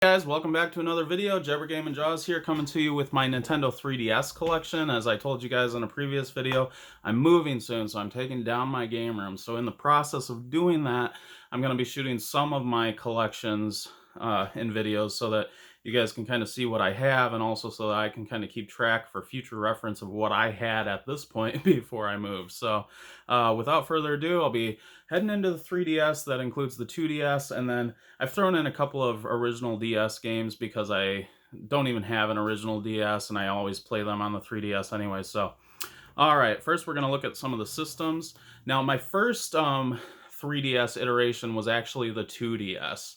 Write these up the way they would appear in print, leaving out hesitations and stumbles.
Guys, welcome back to another video. Jebber Game and Jaws here, coming to you with my Nintendo 3DS collection. As I told you guys in a previous video, I'm moving soon, so I'm taking down my game room. So in the process of doing that, I'm going to be shooting some of my collections in videos so that you guys can kind of see what I have, and also so that I can kind of keep track for future reference of what I had at this point before I moved. So without further ado, I'll be heading into the 3DS. That includes the 2DS, and then I've thrown in a couple of original DS games because I don't even have an original DS, and I always play them on the 3DS anyway. So alright, first we're going to look at some of the systems. Now my first 3DS iteration was actually the 2DS.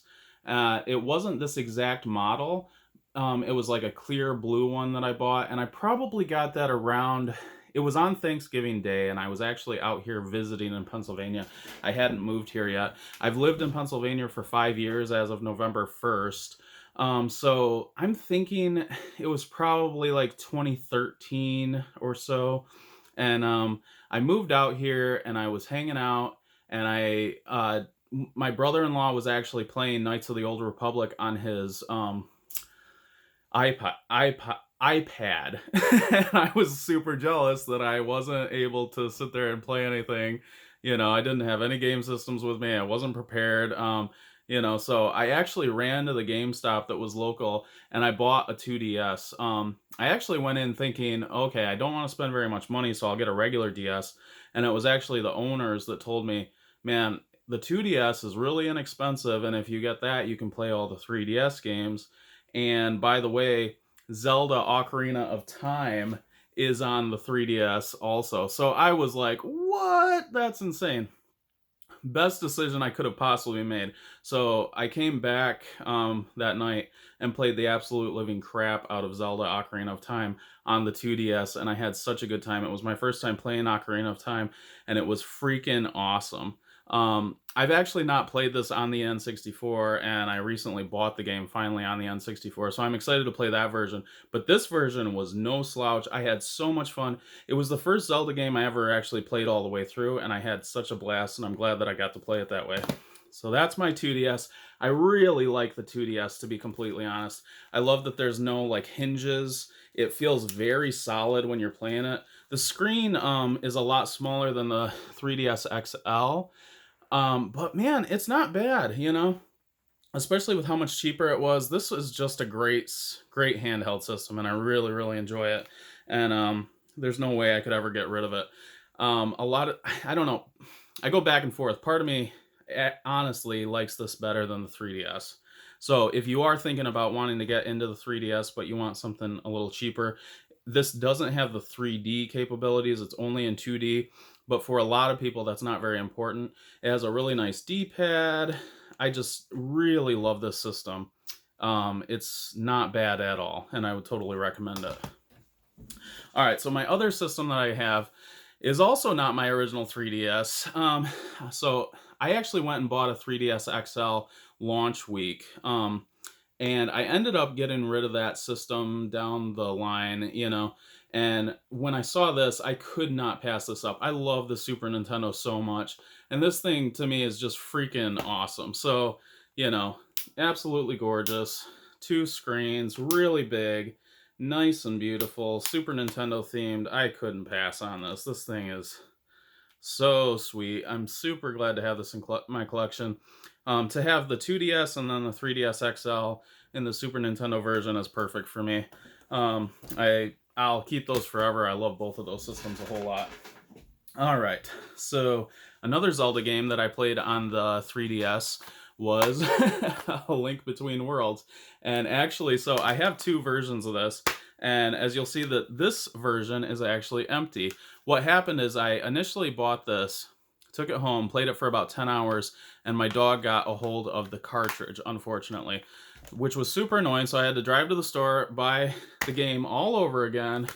It wasn't this exact model. It was like a clear blue one that I bought, and I probably got that around... It was on Thanksgiving Day, and I was actually out here visiting in Pennsylvania. I hadn't moved here yet. I've lived in Pennsylvania for 5 years as of November 1st. So I'm thinking it was probably like 2013 or so. And I moved out here, and I was hanging out, and my brother-in-law was actually playing Knights of the Old Republic on his iPad. And I was super jealous that I wasn't able to sit there and play anything. You know, I didn't have any game systems with me. I wasn't prepared. So I actually ran to the GameStop that was local, and I bought a 2DS. I actually went in thinking, okay, I don't want to spend very much money, so I'll get a regular DS. And it was actually the owners that told me, man, the 2DS is really inexpensive, and if you get that, you can play all the 3DS games. And by the way, Zelda Ocarina of Time is on the 3DS also. So I was like, what? That's insane. Best decision I could have possibly made. So I came back that night and played the absolute living crap out of Zelda Ocarina of Time on the 2DS, and I had such a good time. It was my first time playing Ocarina of Time, and it was freaking awesome. I've actually not played this on the N64, and I recently bought the game finally on the N64, so I'm excited to play that version. But this version was no slouch. I had so much fun. It was the first Zelda game I ever actually played all the way through, and I had such a blast, and I'm glad that I got to play it that way. So that's my 2DS. I really like the 2DS, to be completely honest. I love that there's no like hinges. It feels very solid when you're playing it. The screen is a lot smaller than the 3DS XL. But man, it's not bad, you know? Especially with how much cheaper it was. This is just a great handheld system, and I really, really enjoy it. And there's no way I could ever get rid of it. I don't know. I go back and forth. Part of me honestly likes this better than the 3DS. So if you are thinking about wanting to get into the 3DS, but you want something a little cheaper, this doesn't have the 3D capabilities. It's only in 2D. But for a lot of people, that's not very important. It has a really nice D-pad. I just really love this system. It's not bad at all, and I would totally recommend it. All right, so my other system that I have is also not my original 3DS. So I actually went and bought a 3DS XL launch week. And I ended up getting rid of that system down the line, you know. And when I saw this, I could not pass this up. I love the Super Nintendo so much. And this thing, to me, is just freaking awesome. So, you know, absolutely gorgeous. 2 screens, really big, nice and beautiful, Super Nintendo themed. I couldn't pass on this. This thing is so sweet. I'm super glad to have this in my collection. To have the 2DS and then the 3DS XL in the Super Nintendo version is perfect for me. I'll keep those forever. I love both of those systems a whole lot. All right, so another Zelda game that I played on the 3DS was A Link Between Worlds. And actually, so I have 2 versions of this. And as you'll see, that this version is actually empty. What happened is I initially bought this, took it home, played it for about 10 hours, and my dog got a hold of the cartridge, unfortunately, which was super annoying. So I had to drive to the store, buy the game all over again,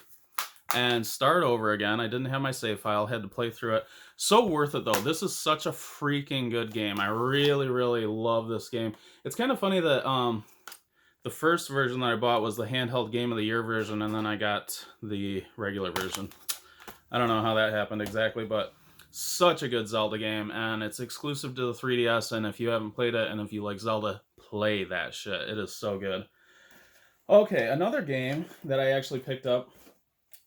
and start over again. I didn't have my save file, had to play through it. So worth it, though. This is such a freaking good game. I really, really love this game. It's kind of funny that the first version that I bought was the handheld Game of the Year version, and then I got the regular version. I don't know how that happened exactly, but Such a good Zelda game, and it's exclusive to the 3DS, and if you haven't played it, and if you like Zelda, play that shit. It is so good. Okay, another game that I actually picked up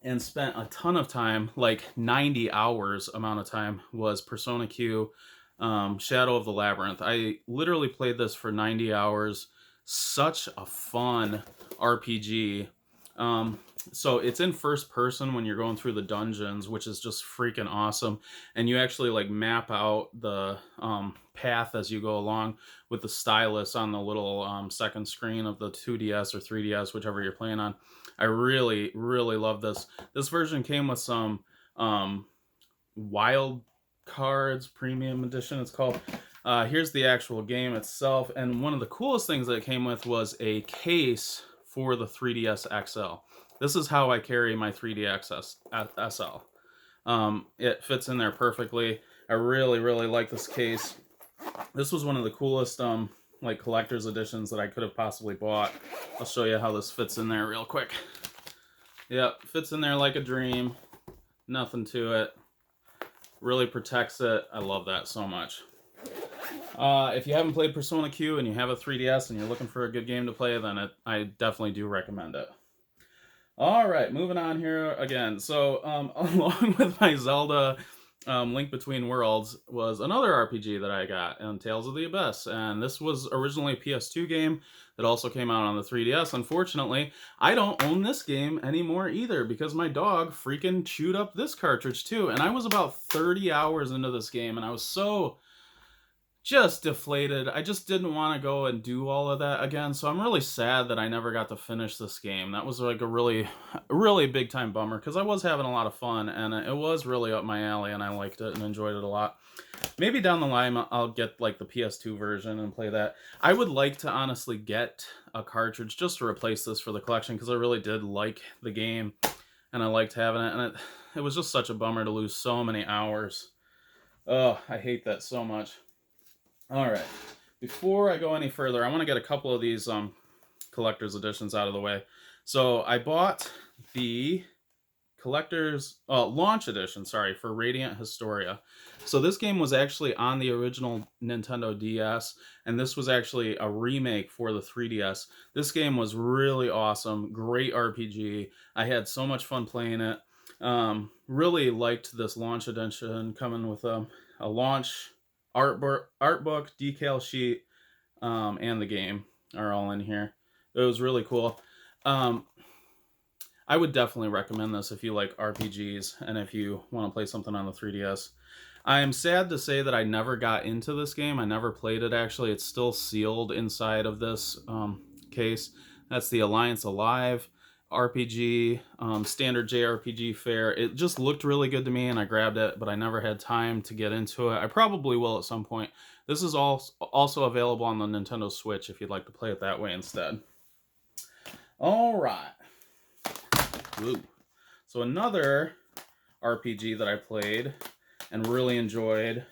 and spent a ton of time, like 90 hours amount of time, was Persona Q, Shadow of the Labyrinth. I literally played this for 90 hours. Such a fun RPG. Um, so it's in first person when you're going through the dungeons, which is just freaking awesome. And you actually like map out the path as you go along with the stylus on the little second screen of the 2DS or 3DS, whichever you're playing on. I really, really love this. This version came with some wild cards, premium edition it's called. Here's the actual game itself, and one of the coolest things that it came with was a case for the 3DS XL. This is how I carry my 3DS SL. It fits in there perfectly. I really, really like this case. This was one of the coolest like collector's editions that I could have possibly bought. I'll show you how this fits in there real quick. Yep, fits in there like a dream. Nothing to it. Really protects it. I love that so much. If you haven't played Persona Q and you have a 3DS and you're looking for a good game to play, then I definitely do recommend it. All right, moving on here again. So, along with my Zelda Link Between Worlds was another RPG that I got, Tales of the Abyss. And this was originally a PS2 game that also came out on the 3DS. Unfortunately, I don't own this game anymore either because my dog freaking chewed up this cartridge too. And I was about 30 hours into this game and I was so just deflated. I just didn't want to go and do all of that again. So I'm really sad that I never got to finish this game. That was like a really, really big time bummer because I was having a lot of fun and it was really up my alley and I liked it and enjoyed it a lot. Maybe down the line I'll get like the PS2 version and play that. I would like to honestly get a cartridge just to replace this for the collection because I really did like the game and I liked having it, and it was just such a bummer to lose so many hours. Oh, I hate that so much. All right, before I go any further, I want to get a couple of these collector's editions out of the way. So I bought the collector's launch edition, sorry, for Radiant Historia. So this game was actually on the original Nintendo DS, and this was actually a remake for the 3DS. This game was really awesome, great RPG. I had so much fun playing it. Really liked this launch edition coming with a launch art book, decal sheet, and the game are all in here. It was really cool. I would definitely recommend this if you like RPGs and if you want to play something on the 3DS. I am sad to say that I never got into this game. I never played it, actually. It's still sealed inside of this case. That's the Alliance Alive RPG, standard JRPG fare. It just looked really good to me and I grabbed it, but I never had time to get into it. I probably will at some point. This is also available on the Nintendo Switch if you'd like to play it that way instead. All right. Ooh. So another RPG that I played and really enjoyed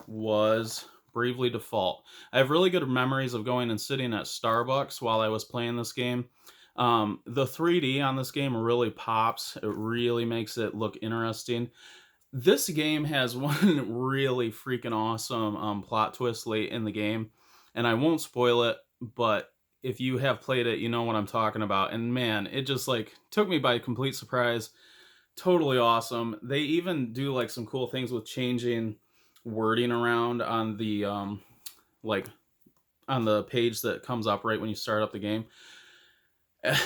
was Bravely Default. I have really good memories of going and sitting at Starbucks while I was playing this game. The 3D on this game really pops. It really makes it look interesting. This game has one really freaking awesome plot twist late in the game, and I won't spoil it, but if you have played it, you know what I'm talking about. And man, it just like took me by complete surprise. Totally awesome. They even do like some cool things with changing wording around on the like on the page that comes up right when you start up the game.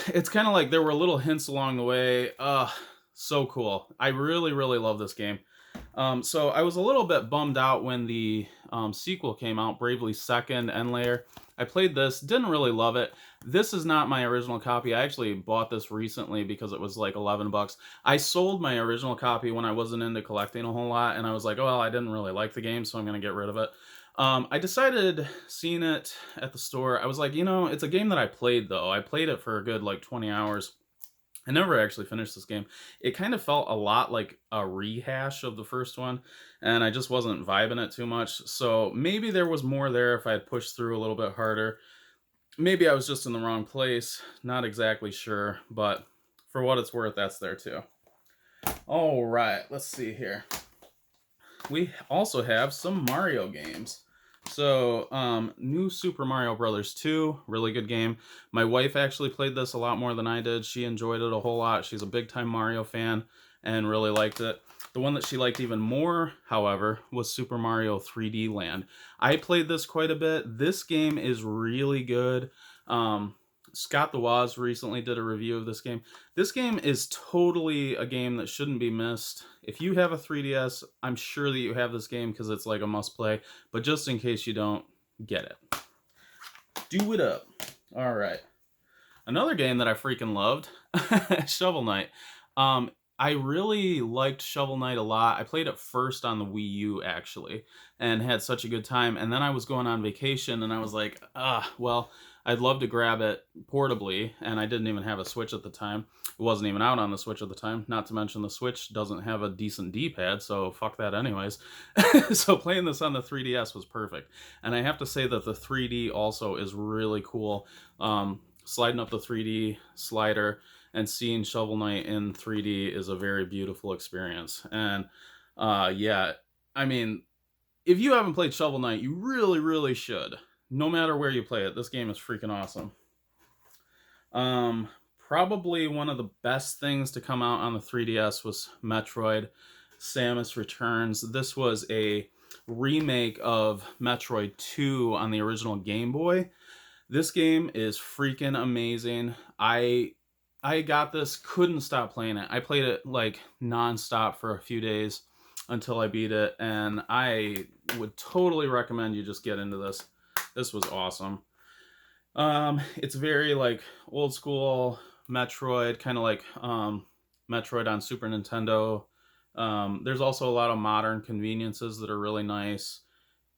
It's kind of like there were little hints along the way. So cool. I really, really love this game. So I was a little bit bummed out when the sequel came out, Bravely Second End Layer. I played this, didn't really love it. This is not my original copy. I actually bought this recently because it was like 11 bucks. I sold my original copy when I wasn't into collecting a whole lot, and I was like, oh, well, I didn't really like the game, so I'm going to get rid of it. I decided, seeing it at the store, I was like, you know, it's a game that I played, though. I played it for a good, like, 20 hours. I never actually finished this game. It kind of felt a lot like a rehash of the first one, and I just wasn't vibing it too much. So maybe there was more there if I had pushed through a little bit harder. Maybe I was just in the wrong place. Not exactly sure, but for what it's worth, that's there too. All right, let's see here. we also have some Mario games. So, new Super Mario Brothers 2, really good game. My wife actually played this a lot more than I did. She enjoyed it a whole lot. She's a big time Mario fan and really liked it. The one that she liked even more, however, was Super Mario 3D Land. I played this quite a bit. This game is really good. Scott the Woz recently did a review of this game. This game is totally a game that shouldn't be missed. If you have a 3DS, I'm sure that you have this game because it's like a must play. But just in case you don't, get it. Do it up. All right. Another game that I freaking loved, Shovel Knight. I really liked Shovel Knight a lot. I played it first on the Wii U actually, and had such a good time. And then I was going on vacation, and I was like, well, I'd love to grab it portably, and I didn't even have a Switch at the time. It wasn't even out on the Switch at the time. Not to mention the Switch doesn't have a decent D-pad, so fuck that anyways. So playing this on the 3DS was perfect. And I have to say that the 3D also is really cool. Sliding up the 3D slider and seeing Shovel Knight in 3D is a very beautiful experience. And yeah, I mean, if you haven't played Shovel Knight, you really, really should. No matter where you play it, this game is freaking awesome. Probably one of the best things to come out on the 3DS was Metroid Samus Returns. This was a remake of Metroid 2 on the original Game Boy. This game is freaking amazing. I got this, couldn't stop playing it. I played it like nonstop for a few days until I beat it, and I would totally recommend you just get into this. This was awesome. It's very like old school Metroid, kind of like Metroid on Super Nintendo. There's also a lot of modern conveniences that are really nice.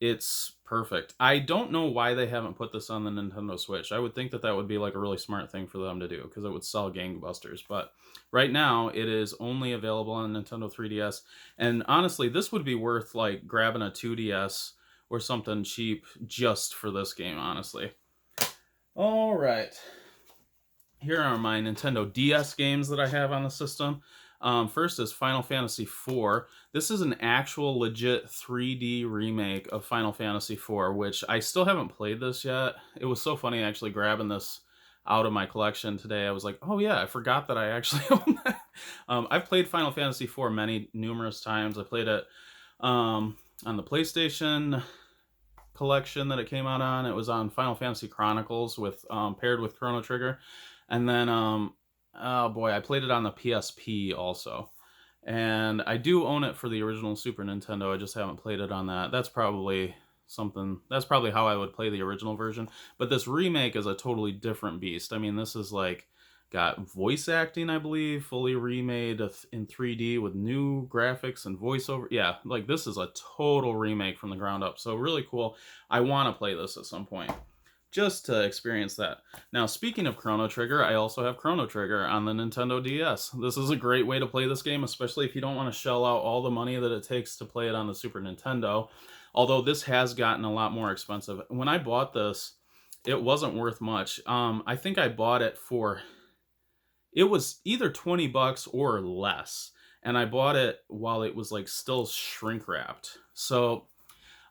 It's perfect. I don't know why they haven't put this on the Nintendo Switch. I would think that that would be like a really smart thing for them to do because it would sell gangbusters. But right now, it is only available on Nintendo 3DS. And honestly, this would be worth like grabbing a 2DS or something cheap just for this game, honestly. All right. Here are my Nintendo DS games that I have on the system. First is Final Fantasy IV. This is an actual legit 3D remake of Final Fantasy IV, which I still haven't played this yet. It was so funny actually grabbing this out of my collection today. I was like, oh yeah, I forgot that I actually own that. I've played Final Fantasy IV numerous times. I played it on the PlayStation collection that it came out on. It was on Final Fantasy Chronicles with paired with Chrono Trigger. And then oh boy, I played it on the PSP also. And I do own it for the original Super Nintendo. I just haven't played it on that. That's probably how I would play the original version. But this remake is a totally different beast. I mean, this is like got voice acting, I believe, fully remade in 3D with new graphics and voiceover. Yeah, like this is a total remake from the ground up. So really cool. I want to play this at some point just to experience that. Now, speaking of Chrono Trigger, I also have Chrono Trigger on the Nintendo DS. This is a great way to play this game, especially if you don't want to shell out all the money that it takes to play it on the Super Nintendo. Although this has gotten a lot more expensive. When I bought this, it wasn't worth much. I think I bought it for, it was either 20 bucks or less. And I bought it while it was like still shrink wrapped. So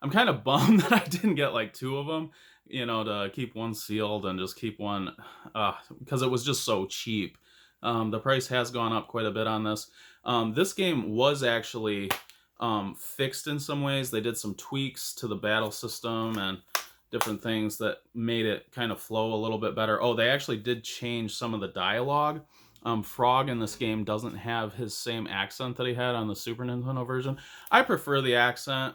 I'm kind of bummed that I didn't get like two of them, to keep one sealed and just keep one, because it was just so cheap. The price has gone up quite a bit on this. This game was actually fixed in some ways. They did some tweaks to the battle system and different things that made it kind of flow a little bit better. Oh, they actually did change some of the dialogue. Frog in this game doesn't have his same accent that he had on the Super Nintendo version. I prefer the accent.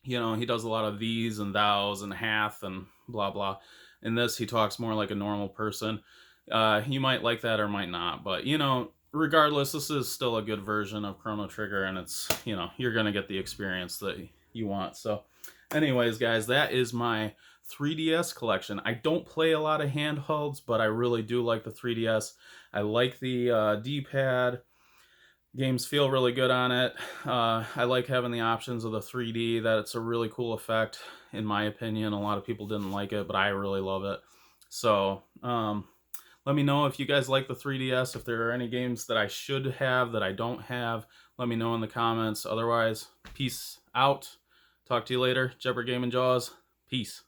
He does a lot of these and thous and hath and blah, blah. In this, he talks more like a normal person. You might like that or might not. But, regardless, this is still a good version of Chrono Trigger. And it's, you're going to get the experience that you want. So, anyways, guys, that is my 3DS collection. I don't play a lot of handhelds, but I really do like the 3DS. I like the D-pad. Games feel really good on it. I like having the options of the 3D. That's a really cool effect, in my opinion. A lot of people didn't like it, but I really love it. So, let me know if you guys like the 3DS. If there are any games that I should have that I don't have, let me know in the comments. Otherwise, peace out. Talk to you later. Jebber Game and Jaws. Peace.